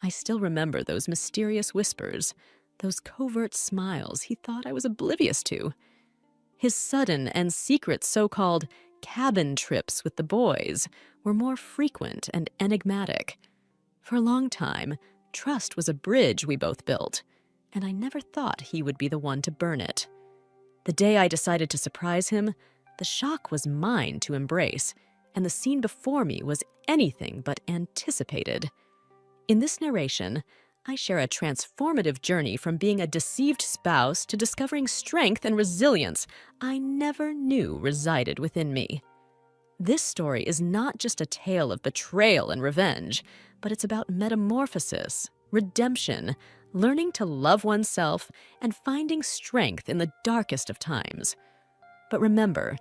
I still remember those mysterious whispers, those covert smiles he thought I was oblivious to. His sudden and secret so-called cabin trips with the boys were more frequent and enigmatic. For a long time, trust was a bridge we both built, and I never thought he would be the one to burn it. The day I decided to surprise him, the shock was mine to embrace, and the scene before me was anything but anticipated. In this narration, I share a transformative journey from being a deceived spouse to discovering strength and resilience I never knew resided within me. This story is not just a tale of betrayal and revenge, but it's about metamorphosis, redemption, learning to love oneself, and finding strength in the darkest of times. But remember,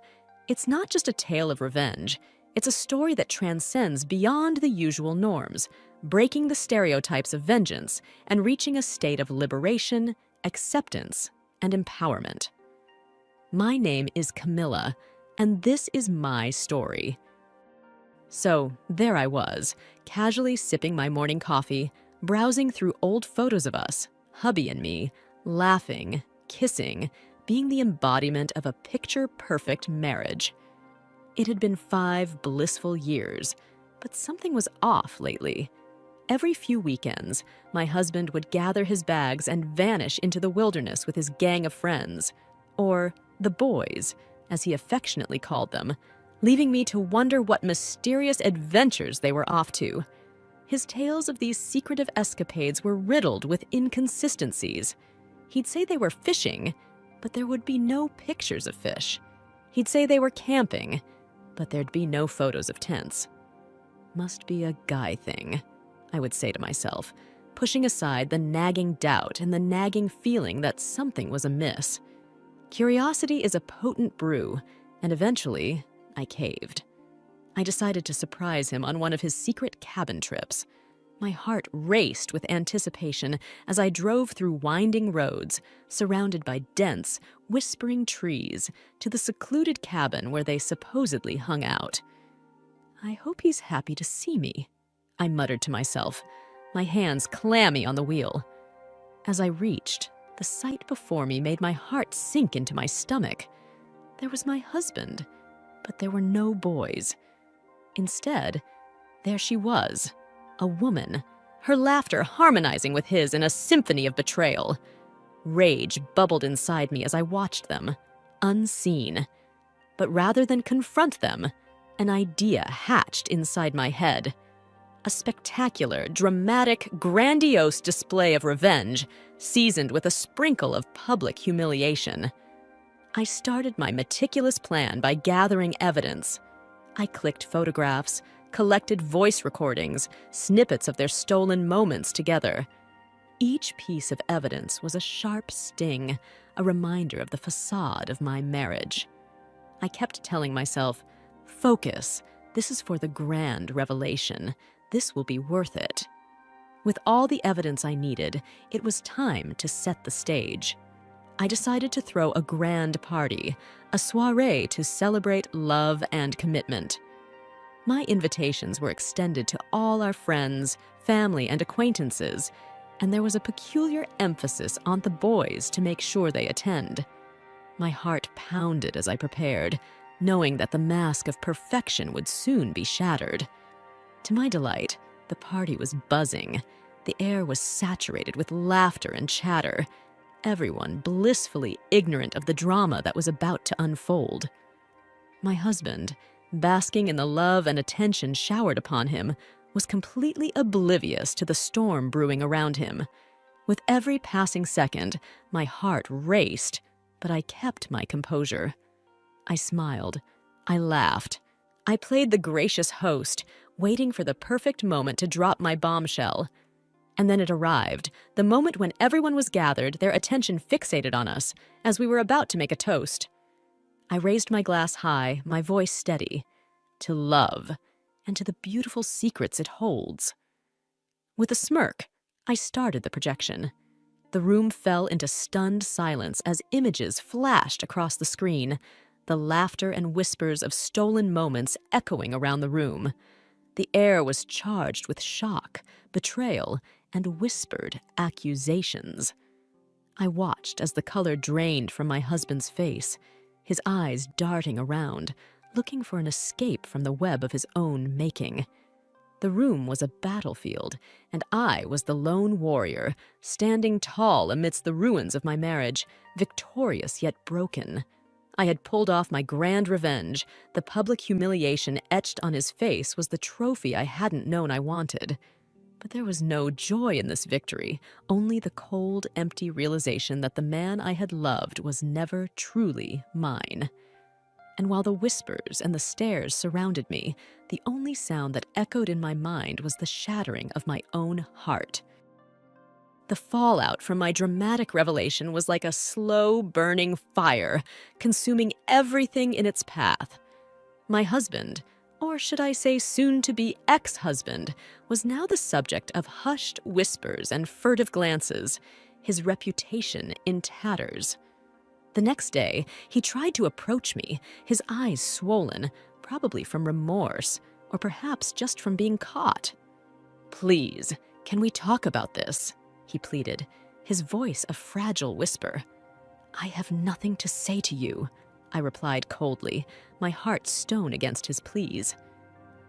it's not just a tale of revenge. It's a story that transcends beyond the usual norms, breaking the stereotypes of vengeance and reaching a state of liberation, acceptance, and empowerment. My name is Camilla, and this is my story. So there I was, casually sipping my morning coffee, browsing through old photos of us, hubby and me, laughing, kissing, being the embodiment of a picture-perfect marriage. It had been 5 blissful years, but something was off lately. Every few weekends, my husband would gather his bags and vanish into the wilderness with his gang of friends, or the boys, as he affectionately called them, leaving me to wonder what mysterious adventures they were off to. His tales of these secretive escapades were riddled with inconsistencies. He'd say they were fishing, but there would be no pictures of fish. He'd say they were camping, but there'd be no photos of tents. Must be a guy thing, I would say to myself, pushing aside the nagging doubt and the nagging feeling that something was amiss. Curiosity is a potent brew, and eventually, I caved. I decided to surprise him on one of his secret cabin trips. My heart raced with anticipation as I drove through winding roads, surrounded by dense, whispering trees, to the secluded cabin where they supposedly hung out. I hope he's happy to see me, I muttered to myself, my hands clammy on the wheel. As I reached, the sight before me made my heart sink into my stomach. There was my husband, but there were no boys. Instead, there she was, a woman, her laughter harmonizing with his in a symphony of betrayal. Rage bubbled inside me as I watched them, unseen. But rather than confront them, an idea hatched inside my head. A spectacular, dramatic, grandiose display of revenge, seasoned with a sprinkle of public humiliation. I started my meticulous plan by gathering evidence. I clicked photographs, collected voice recordings, snippets of their stolen moments together. Each piece of evidence was a sharp sting, a reminder of the facade of my marriage. I kept telling myself, focus, this is for the grand revelation. This will be worth it. With all the evidence I needed, it was time to set the stage. I decided to throw a grand party, a soiree to celebrate love and commitment. My invitations were extended to all our friends, family, and acquaintances, and there was a peculiar emphasis on the boys to make sure they attend. My heart pounded as I prepared, knowing that the mask of perfection would soon be shattered. To my delight, the party was buzzing. The air was saturated with laughter and chatter, everyone blissfully ignorant of the drama that was about to unfold. My husband, basking in the love and attention showered upon him, was completely oblivious to the storm brewing around him. With every passing second, my heart raced, but I kept my composure. I smiled. I laughed. I played the gracious host, waiting for the perfect moment to drop my bombshell. And then it arrived, the moment when everyone was gathered, their attention fixated on us, as we were about to make a toast. I raised my glass high, my voice steady, to love, and to the beautiful secrets it holds. With a smirk, I started the projection. The room fell into stunned silence as images flashed across the screen, the laughter and whispers of stolen moments echoing around the room. The air was charged with shock, betrayal, and whispered accusations. I watched as the color drained from my husband's face, his eyes darting around, looking for an escape from the web of his own making. The room was a battlefield, and I was the lone warrior, standing tall amidst the ruins of my marriage, victorious yet broken. I had pulled off my grand revenge. The public humiliation etched on his face was the trophy I hadn't known I wanted. But there was no joy in this victory, only the cold, empty realization that the man I had loved was never truly mine. And while the whispers and the stares surrounded me, the only sound that echoed in my mind was the shattering of my own heart. The fallout from my dramatic revelation was like a slow burning fire, consuming everything in its path. My husband, or should I say soon-to-be ex-husband, was now the subject of hushed whispers and furtive glances, his reputation in tatters. The next day, he tried to approach me, his eyes swollen, probably from remorse, or perhaps just from being caught. "Please, can we talk about this?" he pleaded, his voice a fragile whisper. "I have nothing to say to you," I replied coldly, my heart stone against his pleas.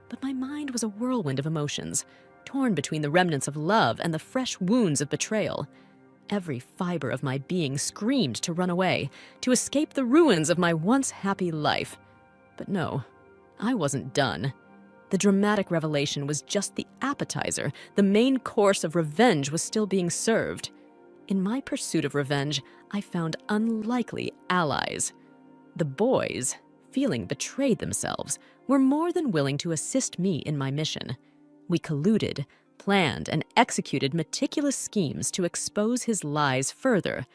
But my mind was a whirlwind of emotions, torn between the remnants of love and the fresh wounds of betrayal. Every fiber of my being screamed to run away, to escape the ruins of my once happy life. But no, I wasn't done. The dramatic revelation was just the appetizer. The main course of revenge was still being served. In my pursuit of revenge, I found unlikely allies. The boys, feeling betrayed themselves, were more than willing to assist me in my mission. We colluded, planned, and executed meticulous schemes to expose his lies further,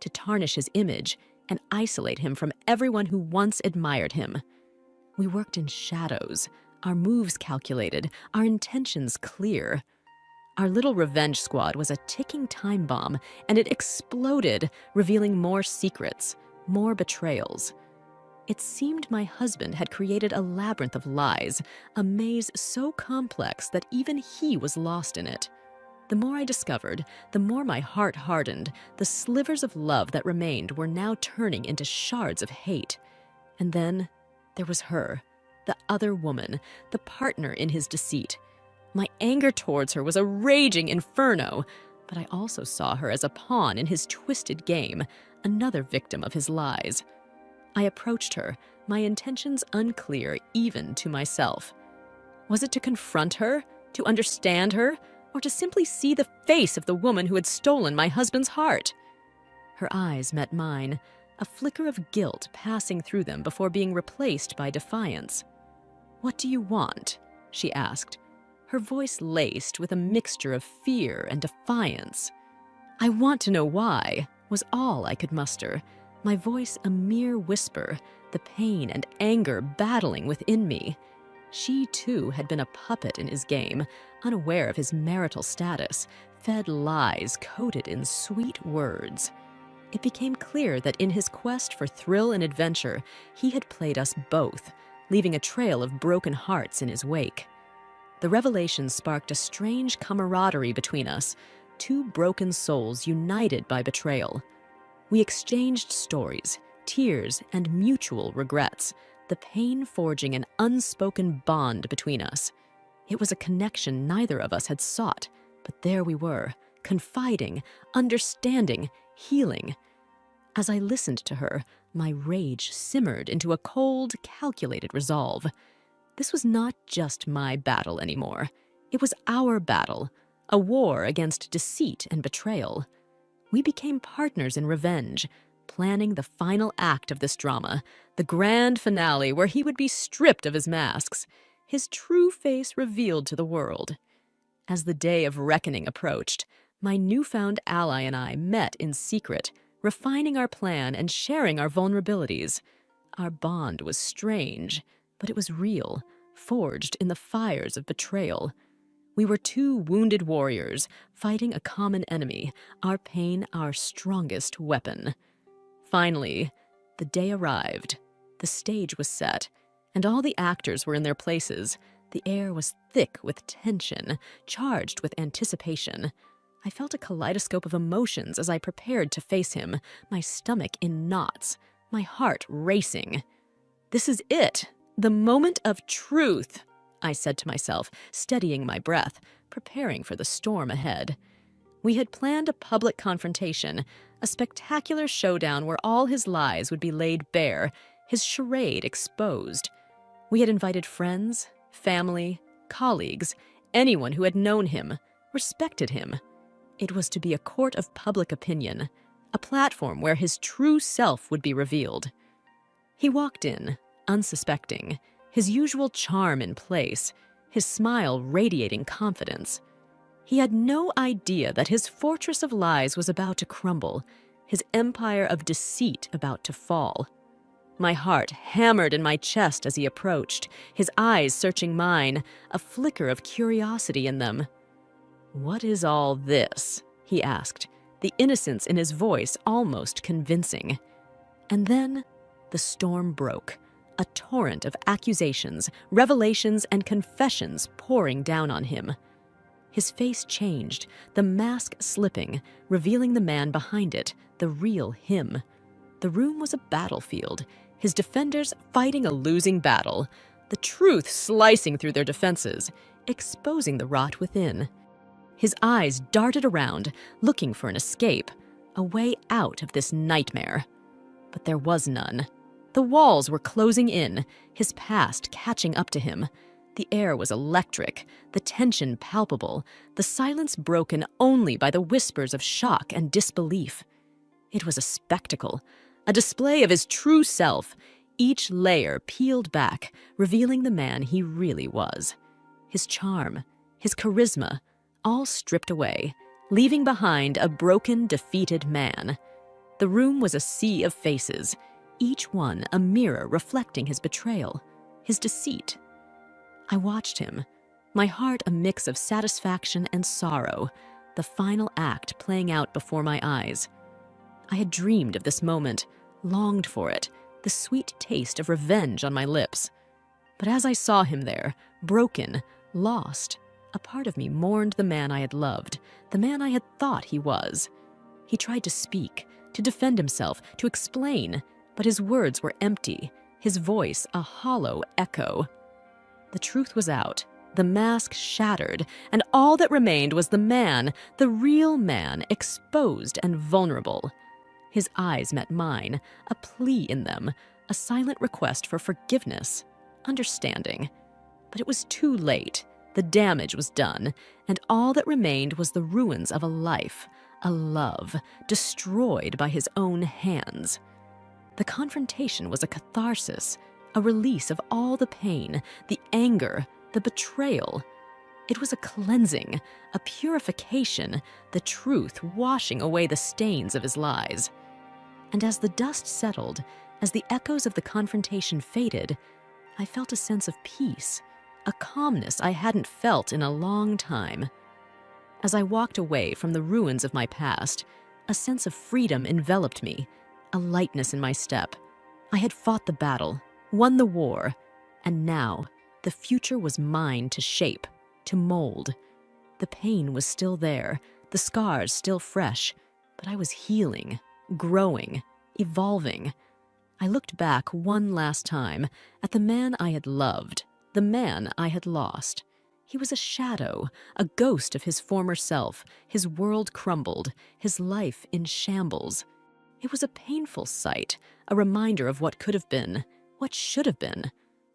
to tarnish his image and isolate him from everyone who once admired him. We worked in shadows, our moves calculated, our intentions clear. Our little revenge squad was a ticking time bomb, and it exploded, revealing more secrets, more betrayals. It seemed my husband had created a labyrinth of lies, a maze so complex that even he was lost in it. The more I discovered, the more my heart hardened. The slivers of love that remained were now turning into shards of hate. And then there was her, the other woman, the partner in his deceit. My anger towards her was a raging inferno, but I also saw her as a pawn in his twisted game, another victim of his lies. I approached her, my intentions unclear even to myself. Was it to confront her, to understand her, or to simply see the face of the woman who had stolen my husband's heart? Her eyes met mine, a flicker of guilt passing through them before being replaced by defiance. "What do you want?" she asked, her voice laced with a mixture of fear and defiance. "I want to know why," was all I could muster, my voice a mere whisper, the pain and anger battling within me. She, too, had been a puppet in his game, unaware of his marital status, fed lies coated in sweet words. It became clear that in his quest for thrill and adventure, he had played us both, leaving a trail of broken hearts in his wake. The revelation sparked a strange camaraderie between us, two broken souls united by betrayal. We exchanged stories, tears, and mutual regrets, the pain forging an unspoken bond between us. It was a connection neither of us had sought, but there we were, confiding, understanding, healing. As I listened to her, my rage simmered into a cold, calculated resolve. This was not just my battle anymore. It was our battle, a war against deceit and betrayal. We became partners in revenge, planning the final act of this drama, the grand finale where he would be stripped of his masks, his true face revealed to the world. As the day of reckoning approached, my newfound ally and I met in secret, refining our plan and sharing our vulnerabilities. Our bond was strange, but it was real, forged in the fires of betrayal. We were two wounded warriors, fighting a common enemy, our pain our strongest weapon. Finally, the day arrived. The stage was set, and all the actors were in their places. The air was thick with tension, charged with anticipation. I felt a kaleidoscope of emotions as I prepared to face him, my stomach in knots, my heart racing. This is it, the moment of truth, I said to myself, steadying my breath, preparing for the storm ahead. We had planned a public confrontation, a spectacular showdown where all his lies would be laid bare, his charade exposed. We had invited friends, family, colleagues, anyone who had known him, respected him. It was to be a court of public opinion, a platform where his true self would be revealed. He walked in, unsuspecting, his usual charm in place, his smile radiating confidence. He had no idea that his fortress of lies was about to crumble, his empire of deceit about to fall. My heart hammered in my chest as he approached, his eyes searching mine, a flicker of curiosity in them. "What is all this?" he asked, the innocence in his voice almost convincing. And then the storm broke, a torrent of accusations, revelations, and confessions pouring down on him. His face changed, the mask slipping, revealing the man behind it, the real him. The room was a battlefield, his defenders fighting a losing battle, the truth slicing through their defenses, exposing the rot within. His eyes darted around, looking for an escape, a way out of this nightmare. But there was none. The walls were closing in, his past catching up to him. The air was electric, the tension palpable, the silence broken only by the whispers of shock and disbelief. It was a spectacle, a display of his true self, each layer peeled back, revealing the man he really was. His charm, his charisma, all stripped away, leaving behind a broken, defeated man. The room was a sea of faces, each one a mirror reflecting his betrayal, his deceit. I watched him, my heart a mix of satisfaction and sorrow, the final act playing out before my eyes. I had dreamed of this moment, longed for it, the sweet taste of revenge on my lips. But as I saw him there, broken, lost, a part of me mourned the man I had loved, the man I had thought he was. He tried to speak, to defend himself, to explain, but his words were empty, his voice a hollow echo. The truth was out, the mask shattered, and all that remained was the man, the real man, exposed and vulnerable. His eyes met mine, a plea in them, a silent request for forgiveness, understanding. But it was too late. The damage was done, and all that remained was the ruins of a life, a love, destroyed by his own hands. The confrontation was a catharsis, a release of all the pain, the anger, the betrayal. It was a cleansing, a purification, the truth washing away the stains of his lies. And as the dust settled, as the echoes of the confrontation faded, I felt a sense of peace, a calmness I hadn't felt in a long time. As I walked away from the ruins of my past, a sense of freedom enveloped me, a lightness in my step. I had fought the battle, won the war, and now the future was mine to shape, to mold. The pain was still there, the scars still fresh, but I was healing, growing, evolving. I looked back one last time at the man I had loved, the man I had lost. He was a shadow, a ghost of his former self, his world crumbled, his life in shambles. It was a painful sight, a reminder of what could have been, what should have been.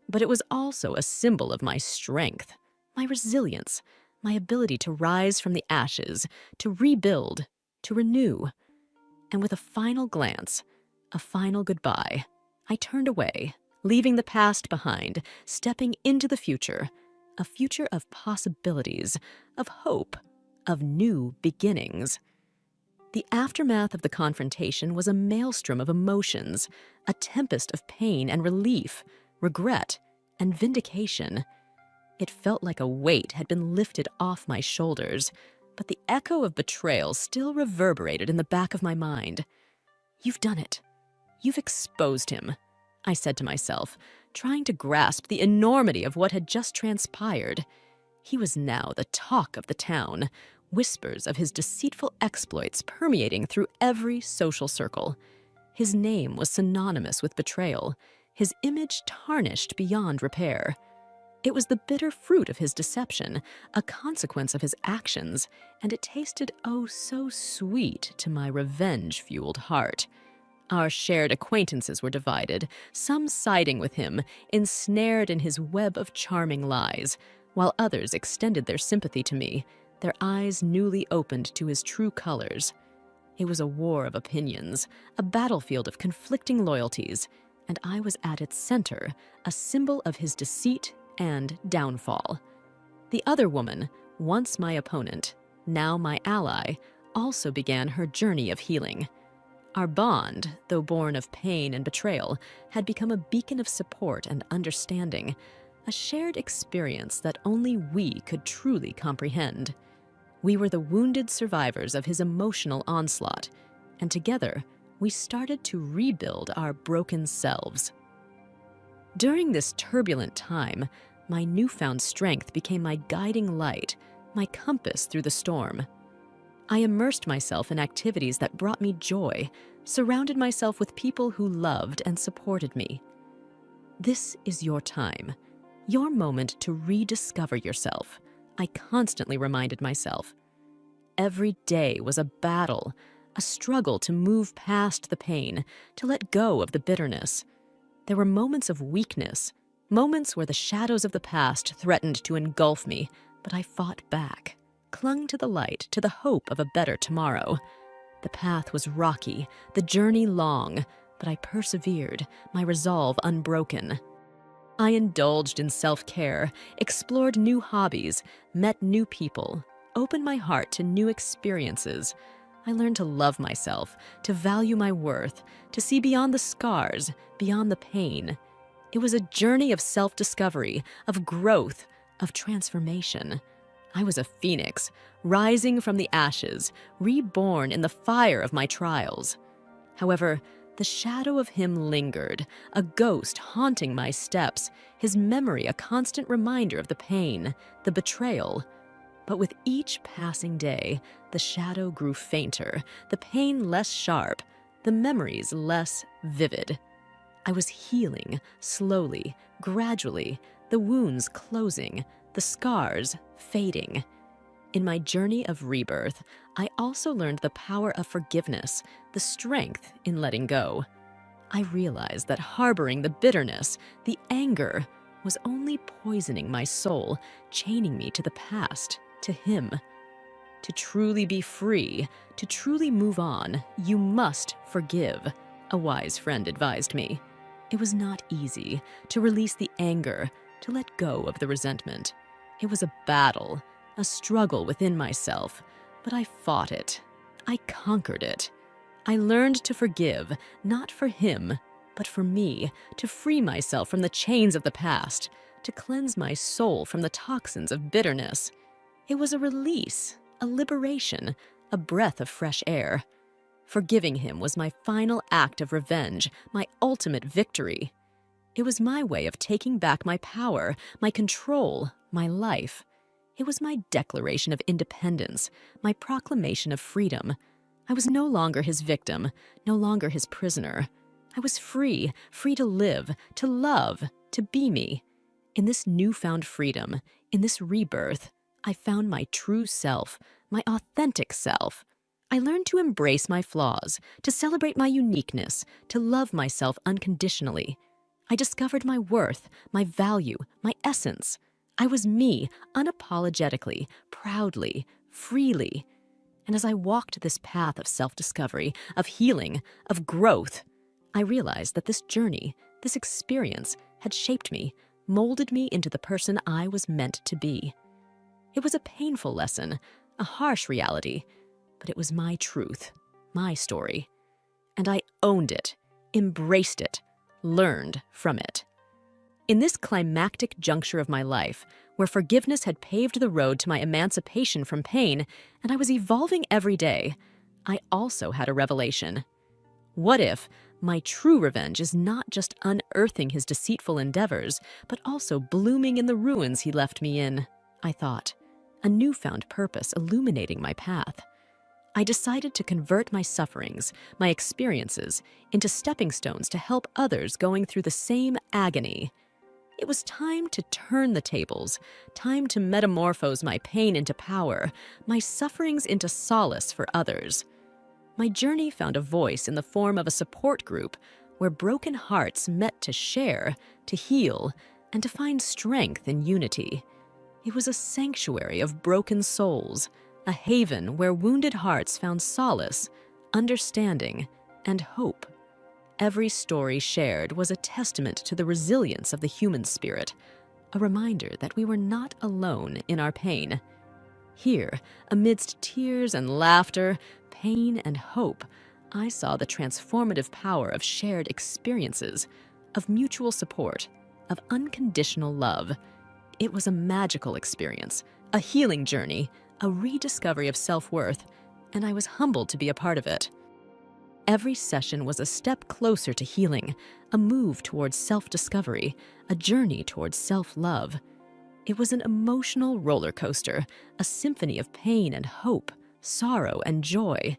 But it was also a symbol of my strength, my resilience, my ability to rise from the ashes, to rebuild, to renew. And with a final glance, a final goodbye, I turned away, leaving the past behind, stepping into the future, a future of possibilities, of hope, of new beginnings. The aftermath of the confrontation was a maelstrom of emotions, a tempest of pain and relief, regret and vindication. It felt like a weight had been lifted off my shoulders, but the echo of betrayal still reverberated in the back of my mind. "You've done it. You've exposed him," I said to myself, trying to grasp the enormity of what had just transpired. He was now the talk of the town, whispers of his deceitful exploits permeating through every social circle. His name was synonymous with betrayal, his image tarnished beyond repair. It was the bitter fruit of his deception, a consequence of his actions, and it tasted oh so sweet to my revenge-fueled heart. Our shared acquaintances were divided, some siding with him, ensnared in his web of charming lies, while others extended their sympathy to me, their eyes newly opened to his true colors. It was a war of opinions, a battlefield of conflicting loyalties, and I was at its center, a symbol of his deceit and downfall. The other woman, once my opponent, now my ally, also began her journey of healing. Our bond, though born of pain and betrayal, had become a beacon of support and understanding, a shared experience that only we could truly comprehend. We were the wounded survivors of his emotional onslaught, and together we started to rebuild our broken selves. During this turbulent time, my newfound strength became my guiding light, my compass through the storm. I immersed myself in activities that brought me joy, surrounded myself with people who loved and supported me. This is your time, your moment to rediscover yourself, I constantly reminded myself. Every day was a battle, a struggle to move past the pain, to let go of the bitterness. There were moments of weakness, moments where the shadows of the past threatened to engulf me, but I fought back, clung to the light, to the hope of a better tomorrow. The path was rocky, the journey long, but I persevered, my resolve unbroken. I indulged in self-care, explored new hobbies, met new people, opened my heart to new experiences. I learned to love myself, to value my worth, to see beyond the scars, beyond the pain. It was a journey of self-discovery, of growth, of transformation. I was a phoenix, rising from the ashes, reborn in the fire of my trials. However, the shadow of him lingered, a ghost haunting my steps, his memory a constant reminder of the pain, the betrayal. But with each passing day, the shadow grew fainter, the pain less sharp, the memories less vivid. I was healing, slowly, gradually, the wounds closing, the scars fading. In my journey of rebirth, I also learned the power of forgiveness, the strength in letting go. I realized that harboring the bitterness, the anger, was only poisoning my soul, chaining me to the past, to him. To truly be free, to truly move on, you must forgive, a wise friend advised me. It was not easy to release the anger, to let go of the resentment. It was a battle, a struggle within myself, but I fought it. I conquered it. I learned to forgive, not for him, but for me, to free myself from the chains of the past, to cleanse my soul from the toxins of bitterness. It was a release, a liberation, a breath of fresh air. Forgiving him was my final act of revenge, my ultimate victory. It was my way of taking back my power, my control, my life. It was my declaration of independence, my proclamation of freedom. I was no longer his victim, no longer his prisoner. I was free, free to live, to love, to be me. In this newfound freedom, in this rebirth, I found my true self, my authentic self. I learned to embrace my flaws, to celebrate my uniqueness, to love myself unconditionally. I discovered my worth, my value, my essence. I was me, unapologetically, proudly, freely. And as I walked this path of self-discovery, of healing, of growth, I realized that this journey, this experience, had shaped me, molded me into the person I was meant to be. It was a painful lesson, a harsh reality, but it was my truth, my story. And I owned it, embraced it, learned from it. In this climactic juncture of my life, where forgiveness had paved the road to my emancipation from pain, and I was evolving every day, I also had a revelation. What if my true revenge is not just unearthing his deceitful endeavors, but also blooming in the ruins he left me in? I thought. a newfound purpose illuminating my path. I decided to convert my sufferings, my experiences, into stepping stones to help others going through the same agony. It was time to turn the tables, time to metamorphose my pain into power, my sufferings into solace for others. My journey found a voice in the form of a support group where broken hearts met to share, to heal, and to find strength in unity. It was a sanctuary of broken souls, a haven where wounded hearts found solace, understanding, and hope. Every story shared was a testament to the resilience of the human spirit, a reminder that we were not alone in our pain. Here, amidst tears and laughter, pain and hope, I saw the transformative power of shared experiences, of mutual support, of unconditional love. It was a magical experience, a healing journey, a rediscovery of self-worth, and I was humbled to be a part of it. Every session was a step closer to healing, a move towards self-discovery, a journey towards self-love. It was an emotional roller coaster, a symphony of pain and hope, sorrow and joy,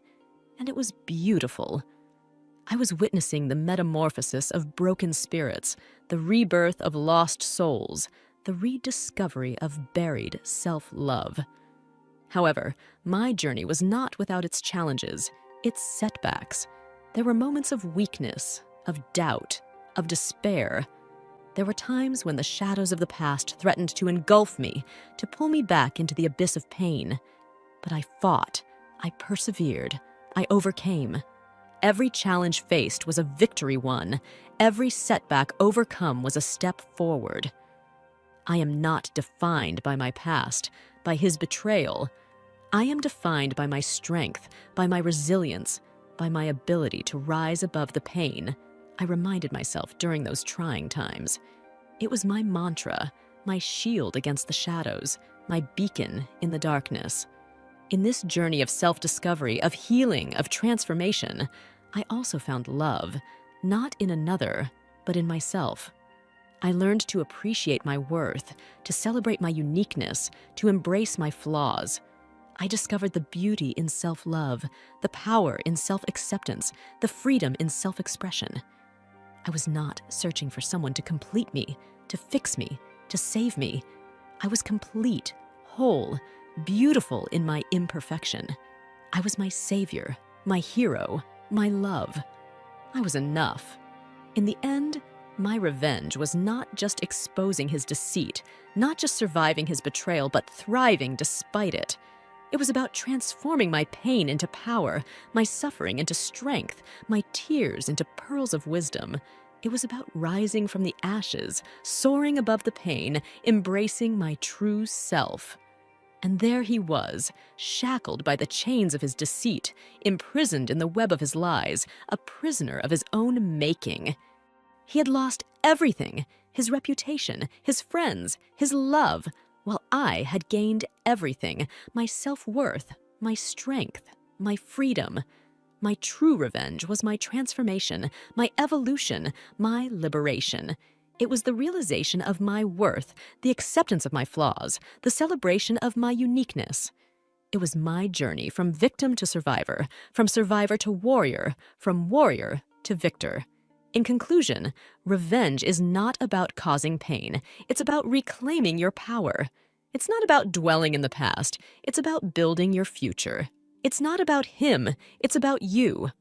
and it was beautiful. I was witnessing the metamorphosis of broken spirits, the rebirth of lost souls, the rediscovery of buried self-love. However, my journey was not without its challenges, its setbacks. There were moments of weakness, of doubt, of despair. There were times when the shadows of the past threatened to engulf me, to pull me back into the abyss of pain. But I fought, I persevered, I overcame. Every challenge faced was a victory won. Every setback overcome was a step forward. I am not defined by my past, by his betrayal. I am defined by my strength, by my resilience, by my ability to rise above the pain, I reminded myself during those trying times. It was my mantra, my shield against the shadows, my beacon in the darkness. In this journey of self-discovery, of healing, of transformation, I also found love, not in another, but in myself. I learned to appreciate my worth, to celebrate my uniqueness, to embrace my flaws. I discovered the beauty in self-love, the power in self-acceptance, the freedom in self-expression. I was not searching for someone to complete me, to fix me, to save me. I was complete, whole, beautiful in my imperfection. I was my savior, my hero, my love. I was enough. In the end, my revenge was not just exposing his deceit, not just surviving his betrayal, but thriving despite it. It was about transforming my pain into power, my suffering into strength, my tears into pearls of wisdom. It was about rising from the ashes, soaring above the pain, embracing my true self. And there he was, shackled by the chains of his deceit, imprisoned in the web of his lies, a prisoner of his own making. He had lost everything, his reputation, his friends, his love, while I had gained everything, my self-worth, my strength, my freedom. My true revenge was my transformation, my evolution, my liberation. It was the realization of my worth, the acceptance of my flaws, the celebration of my uniqueness. It was my journey from victim to survivor, from survivor to warrior, from warrior to victor. In conclusion, revenge is not about causing pain. It's about reclaiming your power. It's not about dwelling in the past. It's about building your future. It's not about him. It's about you.